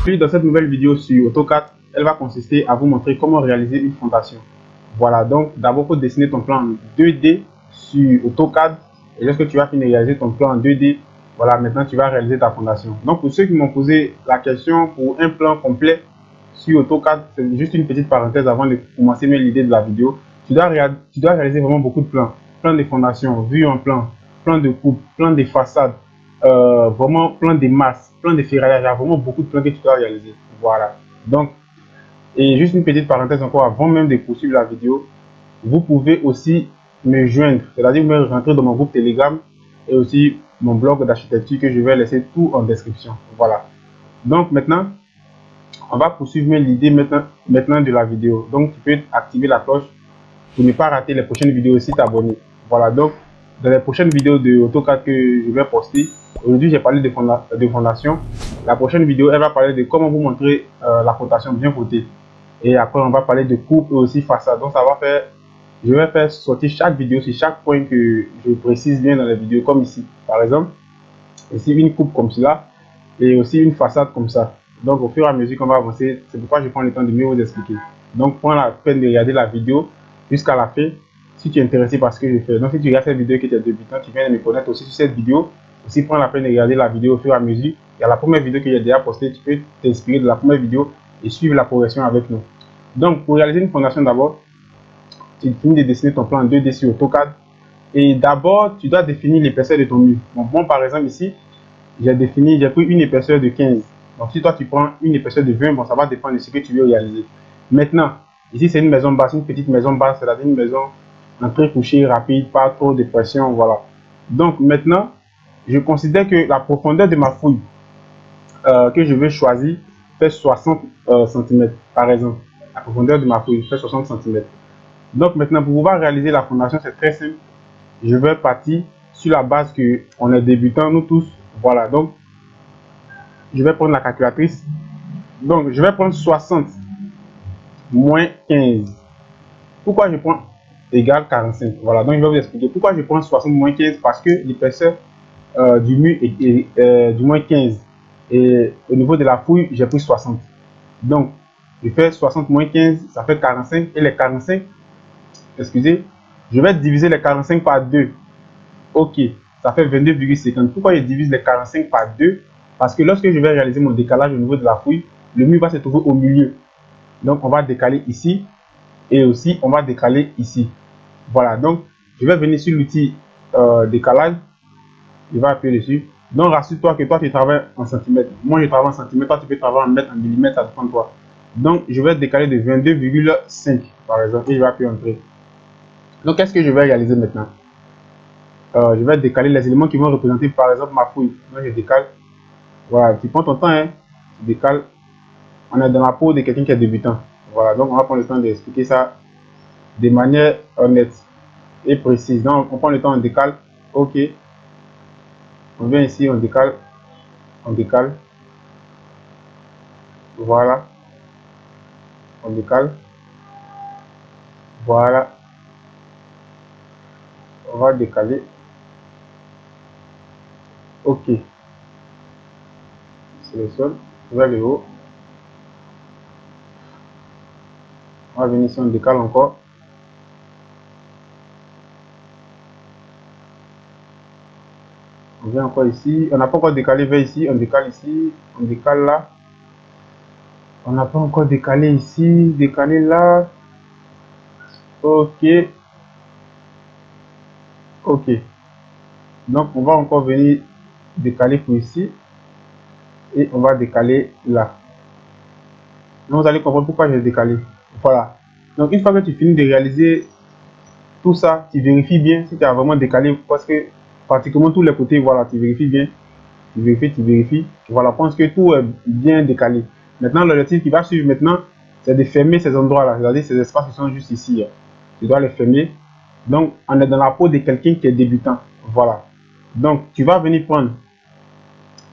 Dans cette nouvelle vidéo sur AutoCAD, elle va consister à vous montrer comment réaliser une fondation. Voilà, donc d'abord il faut dessiner ton plan en 2D sur AutoCAD et lorsque tu vas finir de réaliser ton plan en 2D, voilà, maintenant tu vas réaliser ta fondation. Donc pour ceux qui m'ont posé la question pour un plan complet sur AutoCAD, c'est juste une petite parenthèse avant de commencer l'idée de la vidéo. Tu dois réaliser vraiment beaucoup de plans. Plan de fondation, vue en plan, plan de coupe, plan de façade, vraiment plan de masse, plan de ferraillage. Il y a vraiment beaucoup de plans que tu dois réaliser. Voilà. Donc, et juste une petite parenthèse encore avant même de poursuivre la vidéo, vous pouvez aussi me joindre, c'est-à-dire me rentrer dans mon groupe Telegram et aussi mon blog d'architecture que je vais laisser tout en description. Voilà. Donc maintenant, on va poursuivre l'idée maintenant de la vidéo. Donc tu peux activer la cloche pour ne pas rater les prochaines vidéos si tu es abonné. Voilà, donc dans les prochaines vidéos de AutoCAD que je vais poster, aujourd'hui j'ai parlé de fondation. La prochaine vidéo, elle va parler de comment vous montrer la fondation bien votée. Et après, on va parler de coupe et aussi façade. Donc ça va faire, je vais faire sortir chaque vidéo sur chaque point que je précise bien dans la vidéo, comme ici. Par exemple, ici une coupe comme cela et aussi une façade comme ça. Donc au fur et à mesure qu'on va avancer, c'est pourquoi je prends le temps de mieux vous expliquer. Donc prends la peine de regarder la vidéo jusqu'à la fin si tu es intéressé par ce que je fais. Donc si tu regardes cette vidéo et que tu es débutant, tu viens de me connaître aussi sur cette vidéo. Aussi prends la peine de regarder la vidéo au fur et à mesure. Il y a la première vidéo que j'ai déjà postée, tu peux t'inspirer de la première vidéo et suivre la progression avec nous. Donc pour réaliser une fondation d'abord, tu finis de dessiner ton plan en 2D sur AutoCAD. Et d'abord, tu dois définir l'épaisseur de ton mur. Bon, par exemple ici, j'ai pris une épaisseur de 15. Donc si toi tu prends une épaisseur de 20, bon, ça va dépendre de ce que tu veux réaliser. Maintenant, ici c'est une maison basse, une petite maison basse, c'est-à-dire une maison entrée couchée rapide, pas trop de pression, voilà. Donc maintenant, je considère que la profondeur de ma fouille que je vais choisir fait 60 cm par exemple. La profondeur de ma fouille fait 60 cm. Donc maintenant, pour pouvoir réaliser la fondation, c'est très simple. Je vais partir sur la base que on est débutant, nous tous. Voilà, donc je vais prendre la calculatrice. Donc je vais prendre 60 moins 15. Pourquoi je prends égal 45? Voilà, donc je vais vous expliquer pourquoi je prends 60 moins 15, parce que l'épaisseur du mur est du moins 15. Et au niveau de la fouille, j'ai pris 60. Donc je fais 60 moins 15, ça fait 45. Et les 45, excusez, je vais diviser les 45 par 2. Ok, ça fait 22,50. Pourquoi je divise les 45 par 2? Parce que lorsque je vais réaliser mon décalage au niveau de la fouille, le mur va se trouver au milieu. Donc on va décaler ici et aussi on va décaler ici. Voilà, donc je vais venir sur l'outil décalage. Je vais appuyer dessus. Donc rassure-toi que toi tu travailles en centimètres. Moi je travaille en centimètres, toi tu peux travailler en mètres, en millimètres, ça dépend de toi. Donc je vais décaler de 22,5 par exemple et je vais appuyer entrée. Donc qu'est-ce que je vais réaliser maintenant? Je vais décaler les éléments qui vont représenter par exemple ma fouille. Donc je décale. Voilà, tu prends ton temps, hein. Tu décales. On est dans la peau de quelqu'un qui est débutant. Voilà, donc on va prendre le temps d'expliquer ça de manière honnête et précise. Donc on prend le temps, on décale. Ok. On vient ici, on décale. On décale. Voilà. On décale. Voilà. On va décaler. Ok. C'est le sol. Vers le haut. On va venir ici, on décale encore. On vient encore ici. On n'a pas encore décalé vers ici. On décale ici. On décale là. On n'a pas encore décalé ici. Décalé là. Ok. Ok. Donc on va encore venir décaler pour ici. Et on va décaler là. Donc vous allez comprendre pourquoi j'ai décalé. Voilà. Donc une fois que tu finis de réaliser tout ça, tu vérifies bien si tu as vraiment décalé, parce que pratiquement tous les côtés, voilà, tu vérifies bien. Tu vérifies, tu vérifies. Voilà, pense que tout est bien décalé. Maintenant, l'objectif qui va suivre maintenant, c'est de fermer ces endroits-là, c'est-à-dire ces espaces qui sont juste ici. Tu dois les fermer. Donc, on est dans la peau de quelqu'un qui est débutant. Voilà. Donc, tu vas venir prendre,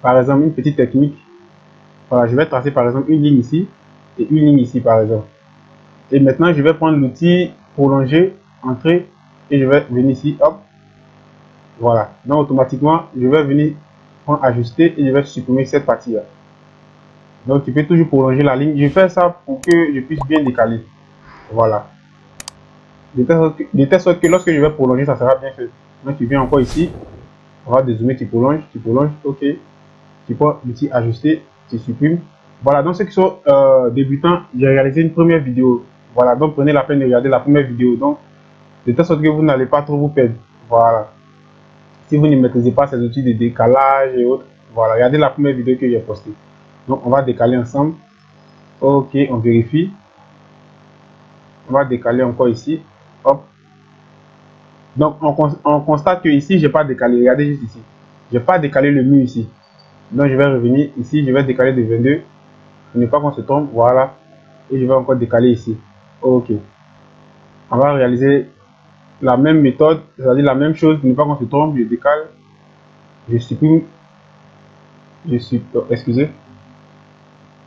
par exemple, une petite technique. Voilà, je vais tracer par exemple une ligne ici et une ligne ici, par exemple. Et maintenant, je vais prendre l'outil prolonger, entrer, et je vais venir ici, hop. Voilà. Donc, automatiquement, je vais venir prendre ajuster et je vais supprimer cette partie-là. Donc tu peux toujours prolonger la ligne. Je fais ça pour que je puisse bien décaler. Voilà. De telle sorte que lorsque je vais prolonger, ça sera bien fait. Donc tu viens encore ici. On va dézoomer, tu prolonges, ok. Tu prends l'outil ajuster, tu supprimes. Voilà, donc ceux qui sont débutants, j'ai réalisé une première vidéo. Voilà, donc prenez la peine de regarder la première vidéo. Donc, de telle sorte que vous n'allez pas trop vous perdre. Voilà. Si vous ne maîtrisez pas ces outils de décalage et autres, voilà, regardez la première vidéo que j'ai postée. Donc, on va décaler ensemble. Ok, on vérifie. On va décaler encore ici. Hop. Donc, on constate que ici, j'ai pas décalé. Regardez juste ici. J'ai pas décalé le mur ici. Donc, je vais revenir ici. Je vais décaler de 22. Pour ne pas qu'on se trompe. Voilà. Et je vais encore décaler ici. Ok. On va réaliser la même méthode, c'est-à-dire la même chose. Pour ne pas qu'on se trompe, je décale. Je supprime. Excusez.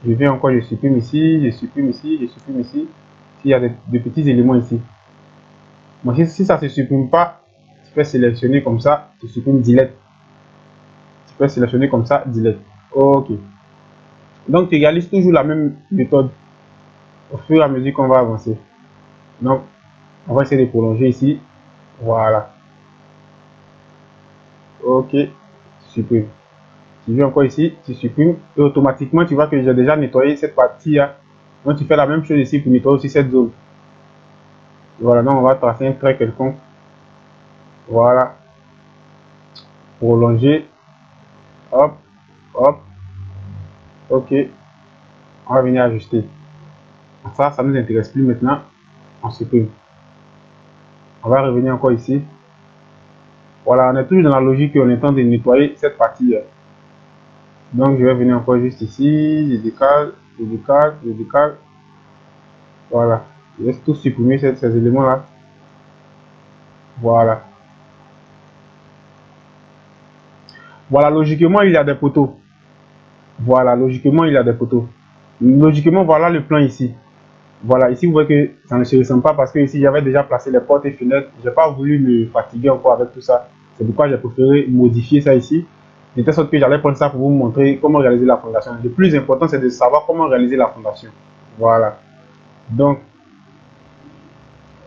Je viens encore, je supprime ici. Je supprime ici. Je supprime ici. S'il y a des petits éléments ici. Bon, si ça ne se supprime pas, tu peux sélectionner comme ça. Tu supprimes delete. Tu peux sélectionner comme ça, delete. Ok. Donc, tu réalises toujours la même méthode au fur et à mesure qu'on va avancer. Donc, on va essayer de prolonger ici. Voilà. Ok. Supprime. Tu viens encore ici, tu supprimes. Et automatiquement, tu vois que j'ai déjà nettoyé cette partie-là. Donc, tu fais la même chose ici pour nettoyer aussi cette zone. Voilà. Donc, on va tracer un trait quelconque. Voilà. Prolonger. Hop. Hop. Ok. On va venir ajuster. Ça ne nous intéresse plus maintenant. On supprime. On va revenir encore ici. Voilà, on est toujours dans la logique qu'on est en train de nettoyer cette partie. Donc, je vais venir encore juste ici. Je décale, je décale, je décale. Voilà. Je laisse tout supprimer ces éléments-là. Voilà. Voilà, logiquement, il y a des poteaux. Voilà, logiquement, il y a des poteaux. Logiquement, voilà le plan ici. Voilà, ici, vous voyez que ça ne se ressemble pas parce que ici, j'avais déjà placé les portes et fenêtres. Je n'ai pas voulu me fatiguer encore avec tout ça. C'est pourquoi j'ai préféré modifier ça ici. De telle sorte que j'allais prendre ça pour vous montrer comment réaliser la fondation. Le plus important, c'est de savoir comment réaliser la fondation. Voilà. Donc,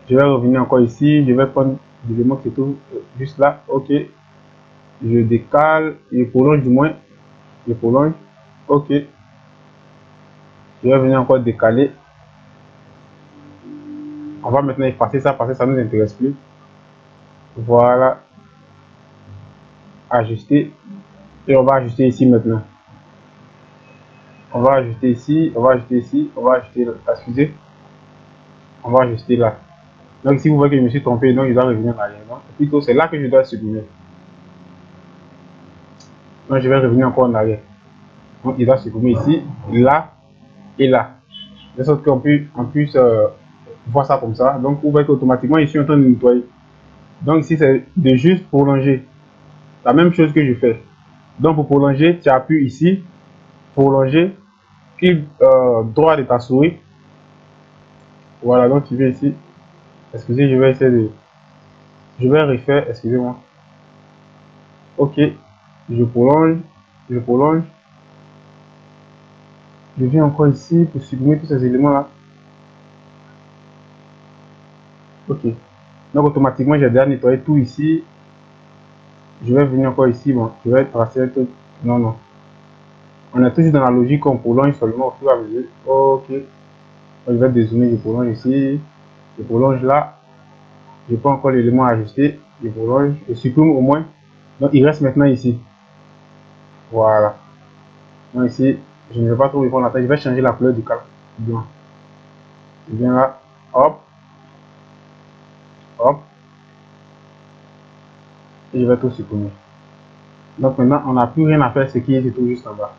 je vais revenir encore ici. Je vais prendre l'élément qui se trouve juste là. Ok. Je décale. Je prolonge du moins. Je prolonge. Ok. Je vais venir encore décaler. On va maintenant effacer ça parce que ça ne nous intéresse plus. Voilà. Ajuster. Et on va ajuster ici maintenant. On va ajuster ici. On va ajuster ici. On va ajuster là. Excusez. On va ajuster là. Donc ici vous voyez que je me suis trompé. Donc je dois revenir en arrière. Donc, plutôt c'est là que je dois supprimer. Donc je vais revenir encore en arrière. Donc il doit supprimer ici, là et là. De sorte qu'on puisse voir ça comme ça. Donc vous voyez qu'automatiquement ici on est en train de nettoyer. Donc ici c'est de juste prolonger. La même chose que je fais. Donc pour prolonger, tu appuies ici, prolonger, clic droit de ta souris. Voilà, donc tu viens ici. Excusez, je vais essayer de. Je vais refaire, excusez-moi. Ok, je prolonge, je prolonge. Je viens encore ici pour supprimer tous ces éléments là. Ok. Donc automatiquement j'ai déjà nettoyé tout ici. Je vais venir encore ici, bon, je vais tracer un truc. Non, non. On est toujours dans la logique qu'on prolonge seulement au fur et à mesure. Ok. Je vais dézoomer, je prolonge ici. Je prolonge là. Je prends encore l'élément à ajuster. Je prolonge. Je supprime au moins. Donc il reste maintenant ici. Voilà. Donc ici, je ne vais pas trop répondre la tête. Je vais changer la couleur du cadre. Blanc. Je viens là. Hop. Hop. Et je vais tout supprimer. Donc maintenant, on n'a plus rien à faire. Ce qui est tout juste en bas.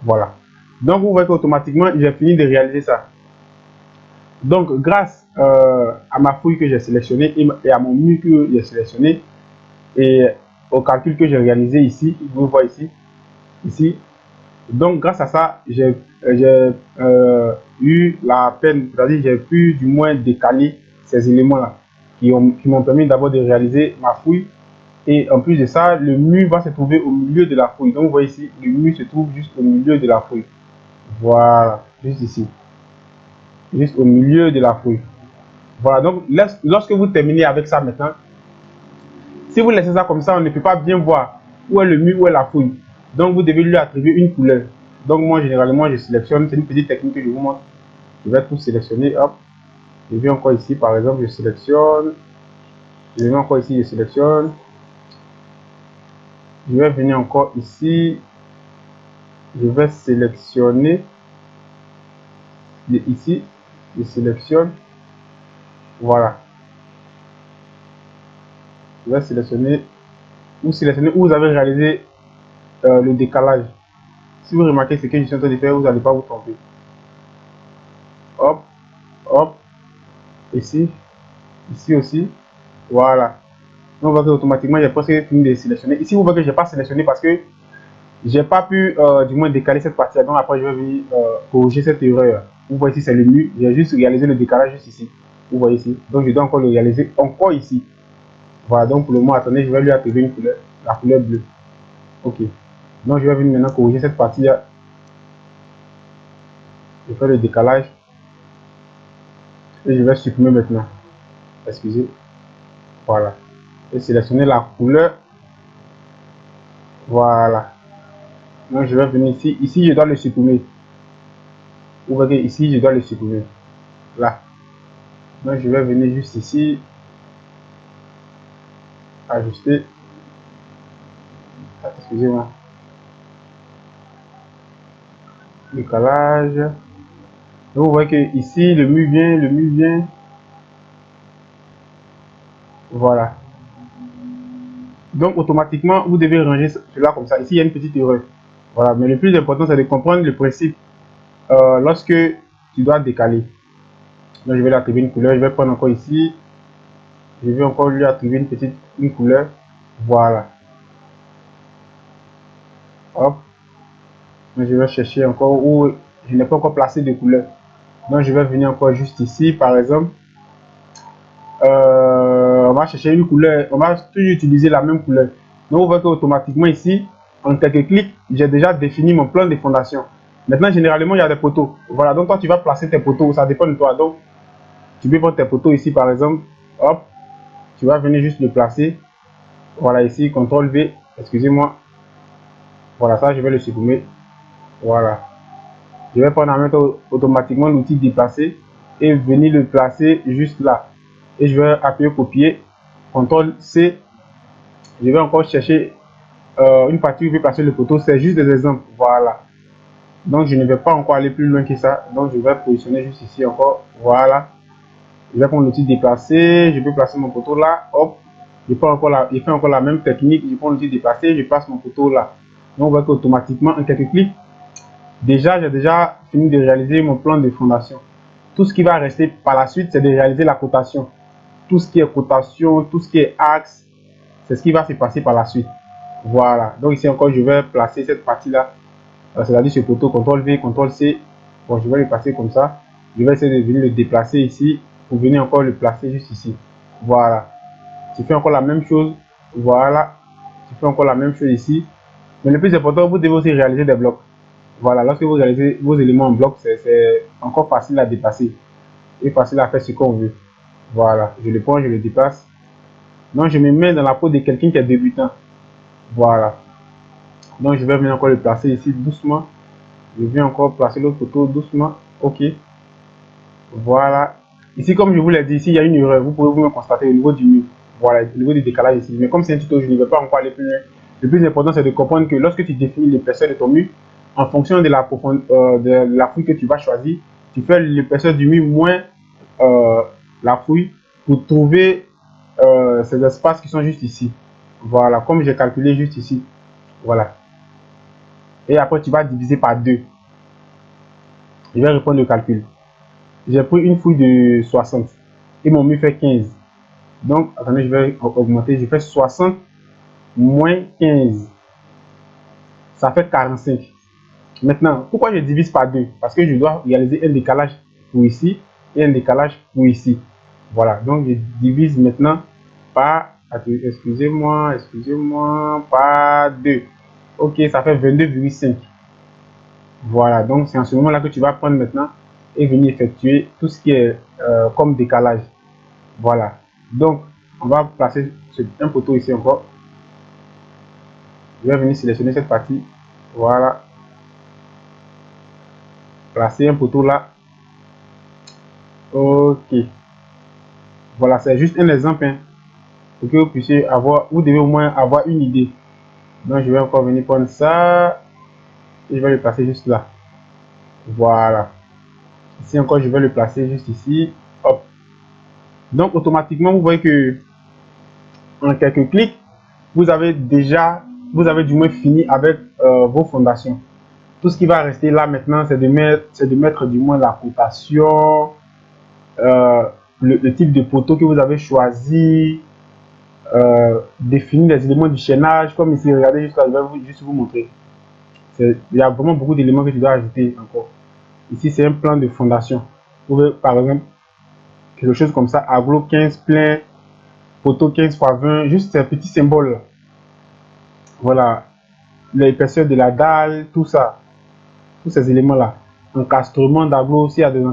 Voilà. Donc vous voyez qu'automatiquement, j'ai fini de réaliser ça. Donc grâce à ma fouille que j'ai sélectionnée et à mon mur que j'ai sélectionné et au calcul que j'ai réalisé ici, vous voyez ici. Donc grâce à ça, j'ai eu la peine, c'est-à-dire j'ai pu du moins décaler ces éléments-là qui m'ont permis d'abord de réaliser ma fouille Et en plus de ça, le mur va se trouver au milieu de la fouille. Donc vous voyez ici, le mur se trouve juste au milieu de la fouille. Voilà, juste ici. Juste au milieu de la fouille. Voilà, donc lorsque vous terminez avec ça maintenant, si vous laissez ça comme ça, on ne peut pas bien voir où est le mur, où est la fouille. Donc vous devez lui attribuer une couleur. Donc moi, généralement, je sélectionne, c'est une petite technique que je vous montre. Je vais tout sélectionner, hop. Je viens encore ici, par exemple, je sélectionne. Je viens encore ici, je sélectionne. Je vais venir encore ici. Je vais sélectionner. Ici, je sélectionne. Voilà. Je vais sélectionner. Vous sélectionnez où vous avez réalisé le décalage. Si vous remarquez ce que je suis en train de faire, vous n'allez pas vous tromper. Hop, hop, ici, ici aussi. Voilà. Donc, on voit que automatiquement, j'ai presque fini de sélectionner. Ici, vous voyez que je n'ai pas sélectionné parce que j'ai pas pu du moins décaler cette partie. Donc après, je vais venir corriger cette erreur. Vous voyez ici, c'est le mur. J'ai juste réalisé le décalage juste ici. Vous voyez ici. Donc je dois encore le réaliser encore ici. Voilà, donc pour le moment, attendez, je vais lui attribuer une couleur, la couleur bleue. Ok. Donc je vais venir maintenant corriger cette partie-là. Je fais le décalage. Et je vais supprimer maintenant. Excusez. Voilà. Et sélectionner la couleur. Voilà. Donc je vais venir ici. Ici, je dois le supprimer. Vous voyez ici, je dois le supprimer. Là. Donc je vais venir juste ici. Ajuster. Excusez-moi. Décalage. Donc vous voyez que ici, le mur vient, le mur vient. Voilà. Donc automatiquement, vous devez ranger cela comme ça. Ici, il y a une petite erreur. Voilà. Mais le plus important, c'est de comprendre le principe lorsque tu dois décaler. Donc je vais lui attribuer une couleur. Je vais prendre encore ici. Je vais encore lui attribuer une couleur. Voilà. Hop. Donc je vais chercher encore où je n'ai pas encore placé de couleur. Donc je vais venir encore juste ici, par exemple. On va chercher une couleur, on va toujours utiliser la même couleur. Donc, vous voyez qu'automatiquement ici, en quelques clics, j'ai déjà défini mon plan de fondation. Maintenant, généralement, il y a des poteaux. Voilà, donc toi, tu vas placer tes poteaux, ça dépend de toi. Donc, tu peux prendre tes poteaux ici, par exemple. Hop, tu vas venir juste le placer. Voilà, ici, CTRL V, excusez-moi. Voilà, ça, je vais le supprimer. Voilà. Je vais prendre en même temps automatiquement l'outil déplacer et venir le placer juste là. Et je vais appuyer copier, CTRL C. Je vais encore chercher une partie où je vais placer le poteau. C'est juste des exemples. Voilà. Donc je ne vais pas encore aller plus loin que ça. Donc je vais positionner juste ici encore. Voilà. Je vais prendre l'outil déplacer. Je peux placer mon poteau là. Hop. Je fais encore la même technique. Je prends l'outil déplacer. Je place mon poteau là. Donc on voit qu'automatiquement en quelques clics, déjà j'ai déjà fini de réaliser mon plan de fondation. Tout ce qui va rester par la suite, c'est de réaliser la cotation. Tout ce qui est cotation, tout ce qui est axe, c'est ce qui va se passer par la suite. Voilà. Donc ici encore, je vais placer cette partie-là. C'est-à-dire ce poteau, CTRL V, CTRL C. Bon, je vais le passer comme ça. Je vais essayer de venir le déplacer ici pour venir encore le placer juste ici. Voilà. Tu fais encore la même chose. Voilà. Tu fais encore la même chose ici. Mais le plus important, vous devez aussi réaliser des blocs. Voilà. Lorsque vous réalisez vos éléments en bloc, c'est encore facile à dépasser et facile à faire ce qu'on veut. Voilà. Je le prends, je le déplace. Donc, je me mets dans la peau de quelqu'un qui est débutant. Voilà. Donc, je vais venir encore le placer ici doucement. Je viens encore placer l'autre photo doucement. Ok. Voilà. Ici, comme je vous l'ai dit, ici, il y a une erreur. Vous pouvez vous-même constater au niveau du mur. Voilà, au niveau du décalage ici. Mais comme c'est un tuto, je ne vais pas encore aller plus loin. Le plus important, c'est de comprendre que lorsque tu définis l'épaisseur de ton mur, en fonction de la profondeur, de la fouille que tu vas choisir, tu fais l'épaisseur du mur moins la fouille pour trouver ces espaces qui sont juste ici. Voilà, comme j'ai calculé juste ici. Voilà. Et après, tu vas diviser par 2. Je vais répondre le calcul. J'ai pris une fouille de 60 et mon mur fait 15. Donc, attendez, je vais augmenter. Je fais 60 moins 15. Ça fait 45. Maintenant, pourquoi je divise par 2? Parce que je dois réaliser un décalage pour ici et un décalage pour ici. Voilà, donc je divise maintenant par Excusez-moi, pas 2. Ok, ça fait 22,5. Voilà, donc c'est en ce moment-là que tu vas prendre maintenant et venir effectuer tout ce qui est comme décalage. Voilà, donc on va placer un poteau ici encore. Je vais venir sélectionner cette partie. Voilà, placer un poteau là. Ok, voilà, c'est juste un exemple hein, pour que vous puissiez avoir, vous devez au moins avoir une idée. Donc je vais encore venir prendre ça et je vais le placer juste là. Voilà, ici encore je vais le placer juste ici. Hop. Donc automatiquement vous voyez que en quelques clics vous avez du moins fini avec vos fondations. Tout ce qui va rester là maintenant, c'est de mettre du moins la cotation, le type de poteau que vous avez choisi, définir les éléments du chaînage, comme ici, regardez juste là, je vais juste vous montrer. Il y a vraiment beaucoup d'éléments que tu dois ajouter encore. Ici, c'est un plan de fondation. Vous pouvez, par exemple, quelque chose comme ça, aglo 15 plein, poteau 15 x 20, juste ces petits symboles. Voilà, l'épaisseur de la dalle, tout ça, tous ces éléments-là. Encastrement d'aglo, s'il y a des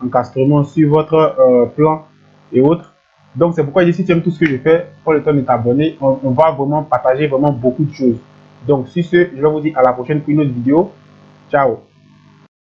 encastrements sur votre plan et autres. Donc, c'est pourquoi ici, tu aimes tout ce que je fais, prends le temps de t'abonner. On va vraiment partager vraiment beaucoup de choses. Donc, sur ce, je vais vous dire à la prochaine pour une autre vidéo. Ciao!